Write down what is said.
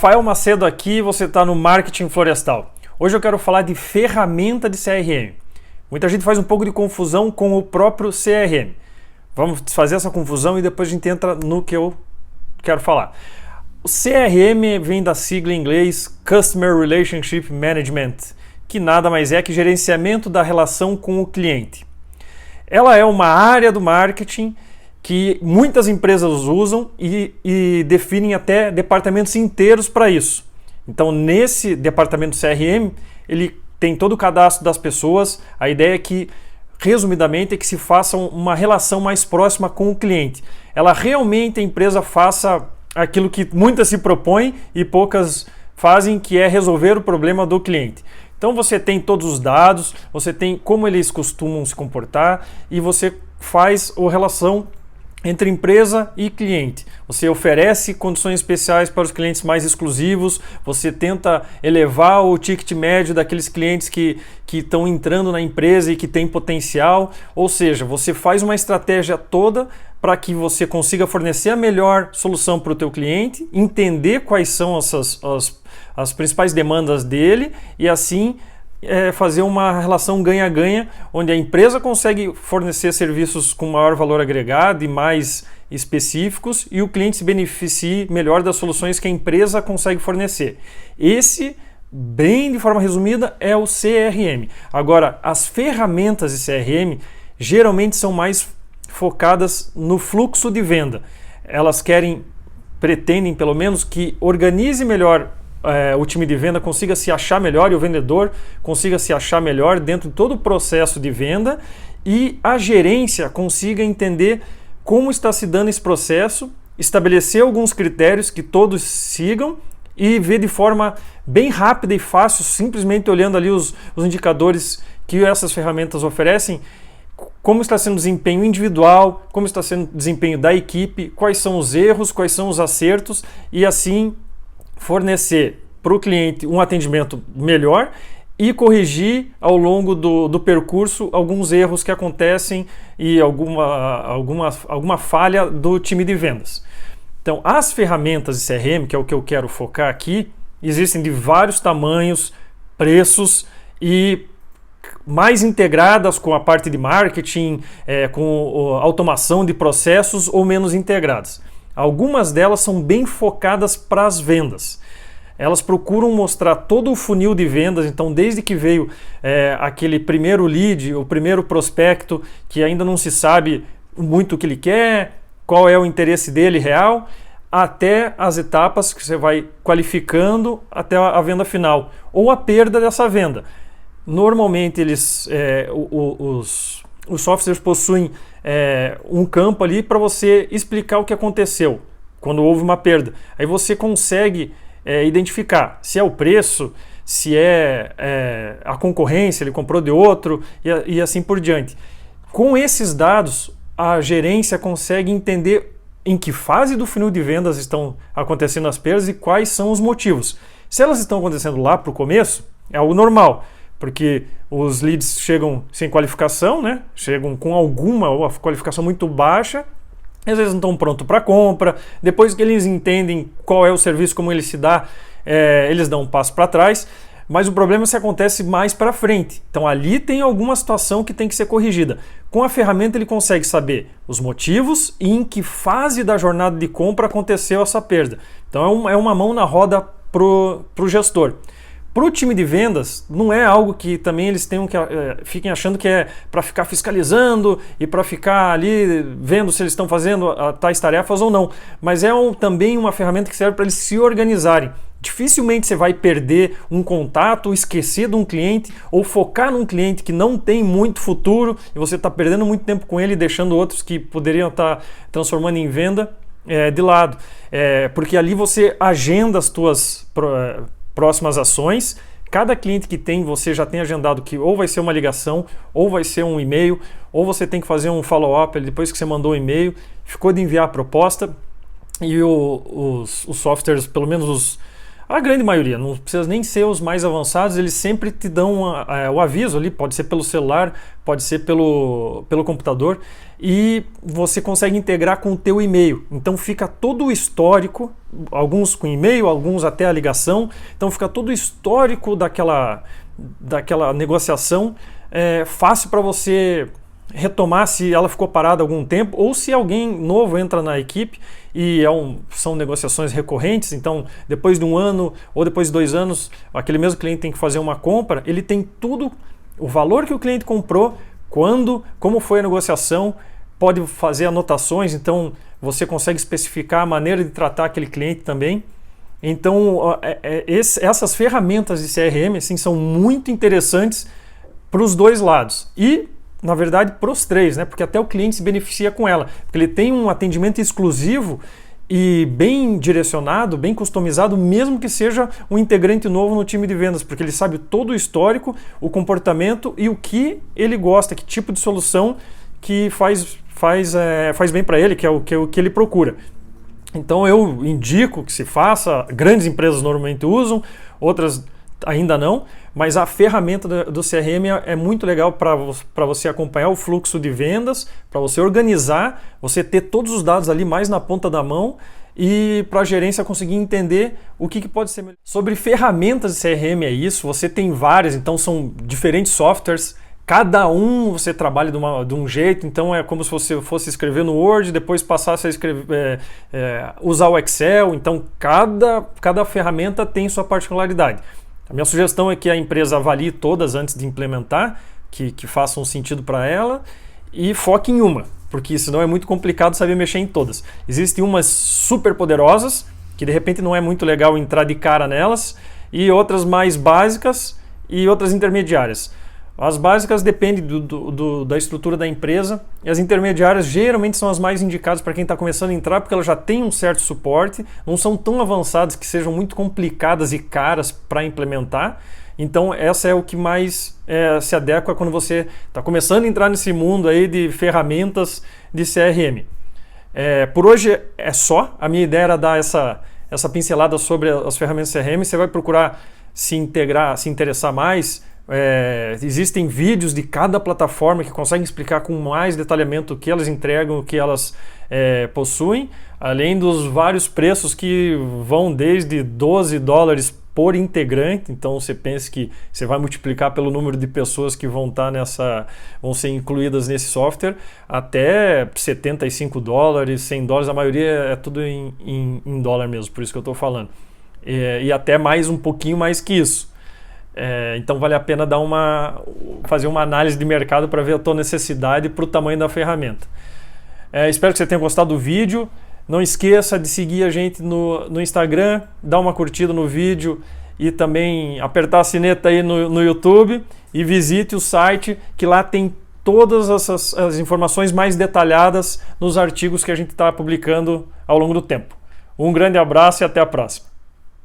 Rafael Macedo aqui, você está no Marketing Florestal. Hoje eu quero falar de ferramenta de CRM. Muita gente faz um pouco de confusão com o próprio CRM. Vamos desfazer essa confusão e depois a gente entra no que eu quero falar. O CRM vem da sigla em inglês Customer Relationship Management, que nada mais é que gerenciamento da relação com o cliente. Ela é uma área do marketing que muitas empresas usam e definem até departamentos inteiros para isso. Então, nesse departamento CRM, ele tem todo o cadastro das pessoas. A ideia é que, resumidamente, é que se faça uma relação mais próxima com o cliente. Ela realmente, a empresa faça aquilo que muitas se propõem e poucas fazem, que é resolver o problema do cliente. Então você tem todos os dados, você tem como eles costumam se comportar e você faz a relação entre empresa e cliente. Você oferece condições especiais para os clientes mais exclusivos, você tenta elevar o ticket médio daqueles clientes que estão entrando na empresa e que têm potencial, ou seja, você faz uma estratégia toda para que você consiga fornecer a melhor solução para o teu cliente, entender quais são as principais demandas dele e assim fazer uma relação ganha-ganha, onde a empresa consegue fornecer serviços com maior valor agregado e mais específicos e o cliente se beneficie melhor das soluções que a empresa consegue fornecer. Esse, bem de forma resumida, é o CRM. Agora, as ferramentas de CRM geralmente são mais focadas no fluxo de venda. Elas pretendem pelo menos que organize melhor o time de venda, consiga se achar melhor e o vendedor consiga se achar melhor dentro de todo o processo de venda e a gerência consiga entender como está se dando esse processo, estabelecer alguns critérios que todos sigam e ver de forma bem rápida e fácil, simplesmente olhando ali os indicadores que essas ferramentas oferecem, como está sendo o desempenho individual, como está sendo o desempenho da equipe, quais são os erros, quais são os acertos e assim fornecer para o cliente um atendimento melhor e corrigir ao longo do percurso alguns erros que acontecem e alguma falha do time de vendas. Então, as ferramentas de CRM, que é o que eu quero focar aqui, existem de vários tamanhos, preços e mais integradas com a parte de marketing, com automação de processos ou menos integradas. Algumas delas são bem focadas para as vendas. Elas procuram mostrar todo o funil de vendas, então desde que veio aquele primeiro lead, o primeiro prospecto, que ainda não se sabe muito o que ele quer, qual é o interesse dele real, até as etapas que você vai qualificando até a venda final, ou a perda dessa venda. Normalmente os softwares possuem um campo ali para você explicar o que aconteceu quando houve uma perda. Aí você consegue identificar se é o preço, se é a concorrência, ele comprou de outro e assim por diante. Com esses dados, a gerência consegue entender em que fase do funil de vendas estão acontecendo as perdas e quais são os motivos. Se elas estão acontecendo lá para o começo, é algo normal, porque os leads chegam sem qualificação, né? Chegam com alguma qualificação muito baixa, às vezes não estão prontos para compra, depois que eles entendem qual é o serviço, como ele se dá, eles dão um passo para trás, mas o problema se acontece mais para frente. Então ali tem alguma situação que tem que ser corrigida. Com a ferramenta ele consegue saber os motivos e em que fase da jornada de compra aconteceu essa perda. Então é uma mão na roda pro gestor. Para o time de vendas, não é algo que também eles tenham que fiquem achando que é para ficar fiscalizando e para ficar ali vendo se eles estão fazendo tais tarefas ou não. Mas é também uma ferramenta que serve para eles se organizarem. Dificilmente você vai perder um contato, ou esquecer de um cliente ou focar num cliente que não tem muito futuro e você está perdendo muito tempo com ele e deixando outros que poderiam estar transformando em venda de lado. Porque ali você agenda as tuas próximas ações. Cada cliente que tem, você já tem agendado que ou vai ser uma ligação, ou vai ser um e-mail, ou você tem que fazer um follow-up depois que você mandou o e-mail, ficou de enviar a proposta e os softwares, pelo menos A grande maioria, não precisa nem ser os mais avançados, eles sempre te dão o aviso ali, pode ser pelo celular, pode ser pelo computador, e você consegue integrar com o teu e-mail. Então fica todo o histórico, alguns com e-mail, alguns até a ligação, então fica todo o histórico daquela negociação, fácil para você retomar se ela ficou parada há algum tempo, ou se alguém novo entra na equipe e são negociações recorrentes, então depois de 1 ano ou depois de 2 anos, aquele mesmo cliente tem que fazer uma compra, ele tem tudo, o valor que o cliente comprou, quando, como foi a negociação, pode fazer anotações, então você consegue especificar a maneira de tratar aquele cliente também. Então essas ferramentas de CRM assim, são muito interessantes para os dois lados e na verdade para os três, né? Porque até o cliente se beneficia com ela, porque ele tem um atendimento exclusivo e bem direcionado, bem customizado, mesmo que seja um integrante novo no time de vendas, porque ele sabe todo o histórico, o comportamento e o que ele gosta, que tipo de solução que faz bem para ele, que é o que ele procura. Então eu indico que se faça, grandes empresas normalmente usam, outras ainda não, mas a ferramenta do CRM é muito legal para você acompanhar o fluxo de vendas, para você organizar, você ter todos os dados ali mais na ponta da mão e para a gerência conseguir entender o que pode ser melhor. Sobre ferramentas de CRM é isso, você tem várias, então são diferentes softwares, cada um você trabalha de um jeito, então é como se você fosse escrever no Word, depois passasse a escrever, usar o Excel, então cada ferramenta tem sua particularidade. A minha sugestão é que a empresa avalie todas antes de implementar, que façam sentido para ela e foque em uma, porque senão é muito complicado saber mexer em todas. Existem umas super poderosas, que de repente não é muito legal entrar de cara nelas, e outras mais básicas e outras intermediárias. As básicas dependem da estrutura da empresa e as intermediárias geralmente são as mais indicadas para quem está começando a entrar porque elas já têm um certo suporte, não são tão avançadas que sejam muito complicadas e caras para implementar. Então essa é o que mais se adequa quando você está começando a entrar nesse mundo aí de ferramentas de CRM. Por hoje é só, a minha ideia era dar essa pincelada sobre as ferramentas de CRM, você vai procurar se interessar mais. Existem vídeos de cada plataforma que conseguem explicar com mais detalhamento o que elas entregam, o que elas possuem, além dos vários preços que vão desde $12 por integrante, então você pensa que você vai multiplicar pelo número de pessoas que vão ser incluídas nesse software, até $75, $100, a maioria é tudo em dólar mesmo, por isso que eu estou falando, e até um pouquinho mais que isso. Então vale a pena fazer uma análise de mercado para ver a tua necessidade para o tamanho da ferramenta. Espero que você tenha gostado do vídeo. Não esqueça de seguir a gente no Instagram, dar uma curtida no vídeo e também apertar a sineta aí no YouTube e visite o site que lá tem todas as informações mais detalhadas nos artigos que a gente está publicando ao longo do tempo. Um grande abraço e até a próxima.